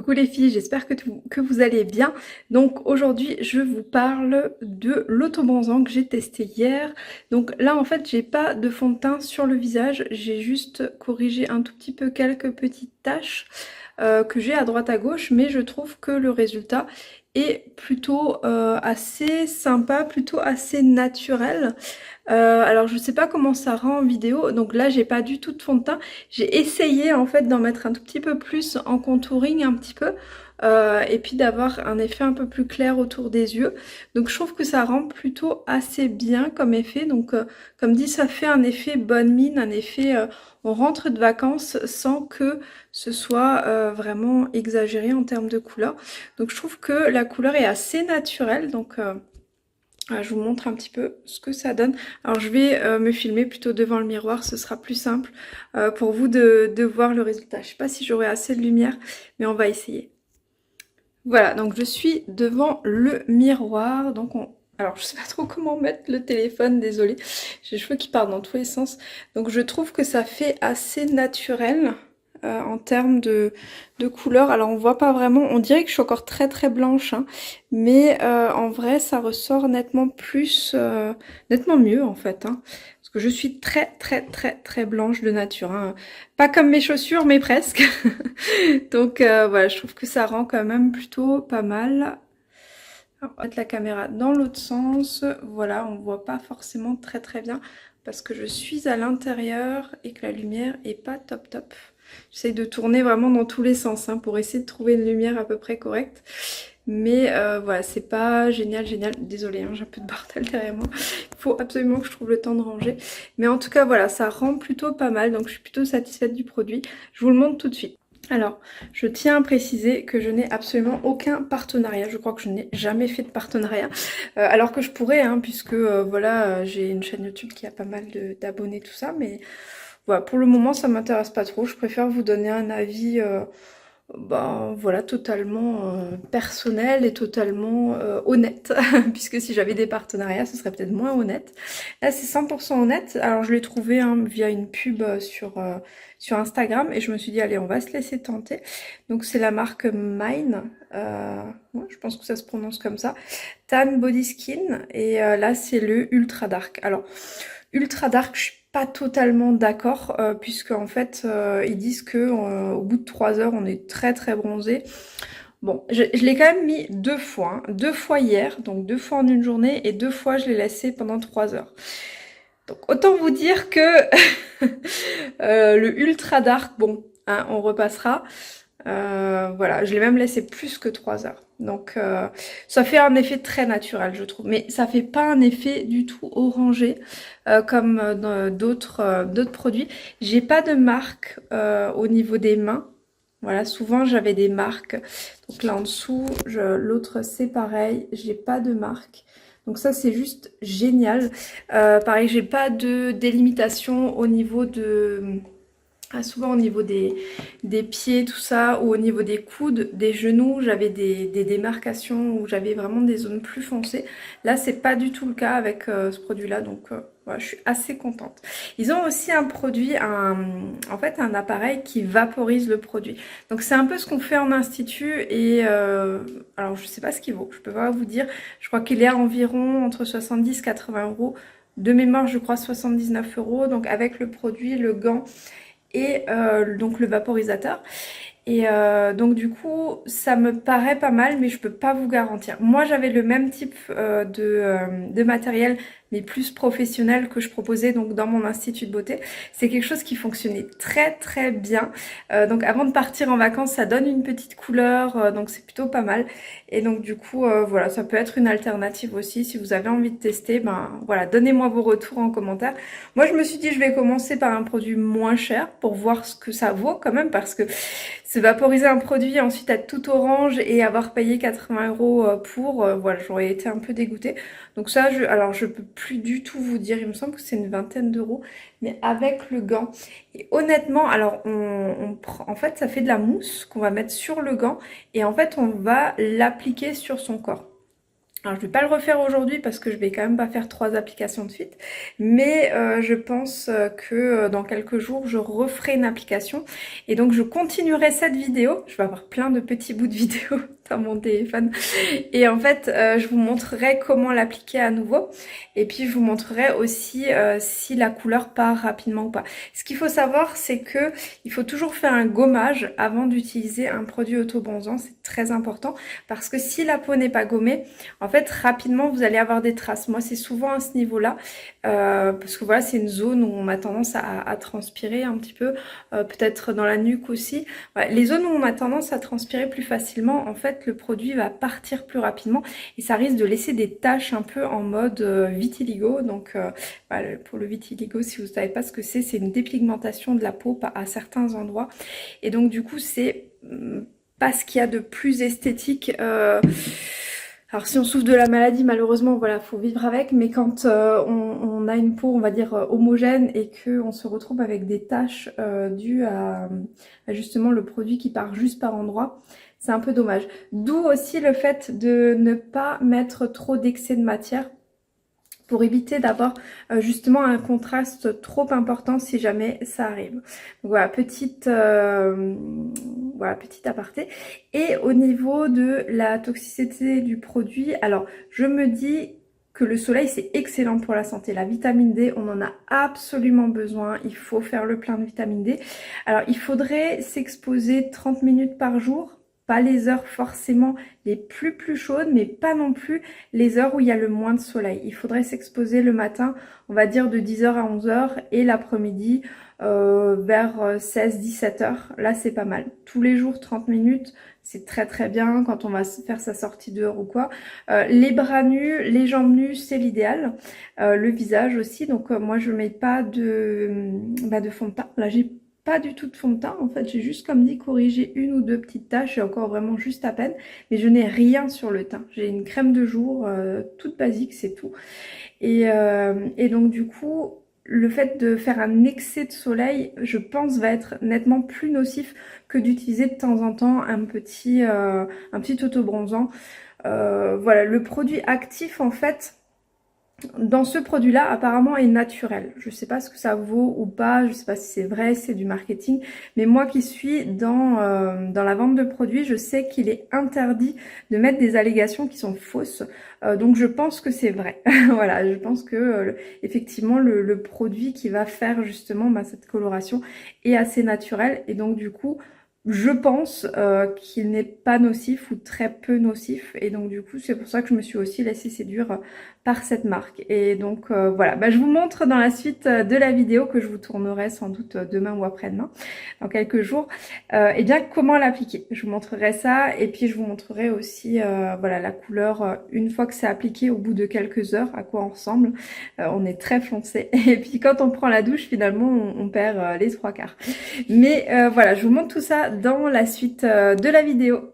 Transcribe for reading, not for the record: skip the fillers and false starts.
Coucou les filles, j'espère que vous allez bien. Donc aujourd'hui je vous parle de l'autobronzant que j'ai testé hier. Donc là en fait j'ai pas de fond de teint sur le visage, j'ai juste corrigé un tout petit peu quelques petites taches que j'ai à droite à gauche, mais je trouve que le résultat est plutôt assez sympa, plutôt assez naturel. Alors je sais pas comment ça rend en vidéo, donc là j'ai pas du tout de fond de teint. J'ai essayé en fait d'en mettre un tout petit peu plus en contouring un petit peu. Et puis d'avoir un effet un peu plus clair autour des yeux. Donc je trouve que ça rend plutôt assez bien comme effet. Donc comme dit, ça fait un effet bonne mine, un effet on rentre de vacances sans que ce soit vraiment exagéré en termes de couleur. Donc je trouve que la couleur est assez naturelle. Donc je vous montre un petit peu ce que ça donne. Alors je vais me filmer plutôt devant le miroir, ce sera plus simple pour vous de voir le résultat. Je sais pas si j'aurai assez de lumière, mais on va essayer. Voilà, donc je suis devant le miroir. Donc alors je sais pas trop comment mettre le téléphone, désolée. J'ai les cheveux qui partent dans tous les sens. Donc je trouve que ça fait assez naturel. En termes de couleur, alors on voit pas vraiment, on dirait que je suis encore très très blanche, hein, mais en vrai ça ressort nettement plus, nettement mieux en fait, hein, parce que je suis très très très très blanche de nature, hein. Pas comme mes chaussures mais presque. Donc voilà, je trouve que ça rend quand même plutôt pas mal. Alors, on va mettre la caméra dans l'autre sens, voilà, on voit pas forcément très très bien parce que je suis à l'intérieur et que la lumière est pas top top. J'essaye de tourner vraiment dans tous les sens, hein, pour essayer de trouver une lumière à peu près correcte. Mais voilà, c'est pas génial, génial. Désolée, hein, j'ai un peu de bordel derrière moi. Il faut absolument que je trouve le temps de ranger. Mais en tout cas, voilà, ça rend plutôt pas mal. Donc je suis plutôt satisfaite du produit. Je vous le montre tout de suite. Alors, je tiens à préciser que je n'ai absolument aucun partenariat. Je crois que je n'ai jamais fait de partenariat. Alors que je pourrais, hein, puisque voilà, j'ai une chaîne YouTube qui a pas mal d'abonnés, tout ça. Mais voilà, pour le moment, ça m'intéresse pas trop. Je préfère vous donner un avis, ben, voilà, totalement personnel et totalement honnête. Puisque si j'avais des partenariats, ce serait peut-être moins honnête. Là, c'est 100% honnête. Alors, je l'ai trouvé, hein, via une pub sur Instagram. Et je me suis dit, allez, on va se laisser tenter. Donc, c'est la marque Mine. Ouais, je pense que ça se prononce comme ça. Tan Body Skin. Et là, c'est le Ultra Dark. Alors, Ultra Dark, je suis pas totalement d'accord, puisque en fait ils disent que au bout de 3 heures on est très très bronzé. Bon, je l'ai quand même mis 2 fois, hein. 2 fois hier, donc 2 fois en une journée, et 2 fois je l'ai laissé pendant 3 heures. Donc autant vous dire que le Ultra Dark, bon, hein, on repassera. Voilà, je l'ai même laissé plus que 3 heures. Donc ça fait un effet très naturel, je trouve. Mais ça fait pas un effet du tout orangé comme dans d'autres produits. J'ai pas de marque au niveau des mains. Voilà, souvent j'avais des marques. Donc là en dessous, l'autre c'est pareil, j'ai pas de marque. Donc ça c'est juste génial. Pareil, j'ai pas de délimitation au niveau de... souvent au niveau des pieds, tout ça, ou au niveau des coudes, des genoux, j'avais des démarcations où j'avais vraiment des zones plus foncées. Là, c'est pas du tout le cas avec ce produit-là, donc voilà, je suis assez contente. Ils ont aussi un produit, en fait, un appareil qui vaporise le produit. Donc c'est un peu ce qu'on fait en institut et alors je sais pas ce qu'il vaut, je peux pas vous dire. Je crois qu'il est à environ entre 70 et 80 euros. De mémoire, je crois 79 euros. Donc avec le produit, le gant et donc le vaporisateur. Et donc du coup, ça me paraît pas mal, mais je peux pas vous garantir. Moi, j'avais le même type de matériel, mais plus professionnel que je proposais donc dans mon institut de beauté. C'est quelque chose qui fonctionnait très très bien. Donc avant de partir en vacances, ça donne une petite couleur, donc c'est plutôt pas mal. Et donc du coup, voilà, ça peut être une alternative aussi. Si vous avez envie de tester, ben voilà, donnez-moi vos retours en commentaire. Moi, je me suis dit, je vais commencer par un produit moins cher pour voir ce que ça vaut quand même, parce que se vaporiser un produit, ensuite être tout orange et avoir payé 80 euros pour, voilà, j'aurais été un peu dégoûtée. Donc ça, alors je peux plus du tout vous dire, il me semble que c'est une vingtaine d'euros, mais avec le gant. Et honnêtement, alors on prend, en fait, ça fait de la mousse qu'on va mettre sur le gant et en fait, on va l'appliquer sur son corps. Alors je vais pas le refaire aujourd'hui parce que je vais quand même pas faire 3 applications de suite, mais je pense que dans quelques jours je referai une application et donc je continuerai cette vidéo. Je vais avoir plein de petits bouts de vidéo dans mon téléphone et en fait je vous montrerai comment l'appliquer à nouveau et puis je vous montrerai aussi si la couleur part rapidement ou pas. Ce qu'il faut savoir, c'est que il faut toujours faire un gommage avant d'utiliser un produit autobronzant, c'est très important parce que si la peau n'est pas gommée, en fait, rapidement, vous allez avoir des traces. Moi, c'est souvent à ce niveau-là, parce que voilà, c'est une zone où on a tendance à transpirer un petit peu, peut-être dans la nuque aussi. Voilà, les zones où on a tendance à transpirer plus facilement, en fait, le produit va partir plus rapidement et ça risque de laisser des taches un peu en mode vitiligo. Donc, voilà, pour le vitiligo, si vous ne savez pas ce que c'est une dépigmentation de la peau à certains endroits. Et donc, du coup, c'est pas ce qu'il y a de plus esthétique. Alors si on souffre de la maladie, malheureusement, voilà, faut vivre avec. Mais quand on a une peau, on va dire, homogène et qu'on se retrouve avec des taches dues à justement le produit qui part juste par endroit, c'est un peu dommage. D'où aussi le fait de ne pas mettre trop d'excès de matière pour éviter d'avoir justement un contraste trop important si jamais ça arrive. Donc voilà, voilà, petit aparté. Et au niveau de la toxicité du produit, alors je me dis que le soleil c'est excellent pour la santé. La vitamine D, on en a absolument besoin. Il faut faire le plein de vitamine D. Alors il faudrait s'exposer 30 minutes par jour. Pas les heures forcément les plus chaudes, mais pas non plus les heures où il y a le moins de soleil. Il faudrait s'exposer le matin, on va dire de 10h à 11h, et l'après-midi vers 16-17h. Là, c'est pas mal. Tous les jours, 30 minutes, c'est très bien quand on va faire sa sortie dehors ou quoi. Les bras nus, les jambes nues, c'est l'idéal. Le visage aussi. Donc moi, je mets pas de fond de teint. Là, j'ai pas du tout de fond de teint, en fait j'ai juste comme dit corrigé une ou deux petites taches et encore vraiment juste à peine, mais je n'ai rien sur le teint. J'ai une crème de jour toute basique, c'est tout. Et donc du coup le fait de faire un excès de soleil, je pense va être nettement plus nocif que d'utiliser de temps en temps un petit autobronzant. Voilà, le produit actif en fait dans ce produit-là, apparemment, est naturel. Je ne sais pas ce que ça vaut ou pas, je ne sais pas si c'est vrai, si c'est du marketing, mais moi qui suis dans la vente de produits, je sais qu'il est interdit de mettre des allégations qui sont fausses. Donc je pense que c'est vrai. Voilà, je pense que effectivement le produit qui va faire justement cette coloration est assez naturel et donc du coup je pense qu'il n'est pas nocif ou très peu nocif et donc du coup c'est pour ça que je me suis aussi laissée séduire par cette marque. Et donc voilà, je vous montre dans la suite de la vidéo que je vous tournerai sans doute demain ou après-demain, dans quelques jours, et bien comment l'appliquer. Je vous montrerai ça et puis je vous montrerai aussi voilà la couleur une fois que c'est appliqué au bout de quelques heures, à quoi on ressemble. On est très foncé et puis quand on prend la douche finalement on perd les trois quarts. Mais voilà, je vous montre tout ça dans la suite de la vidéo.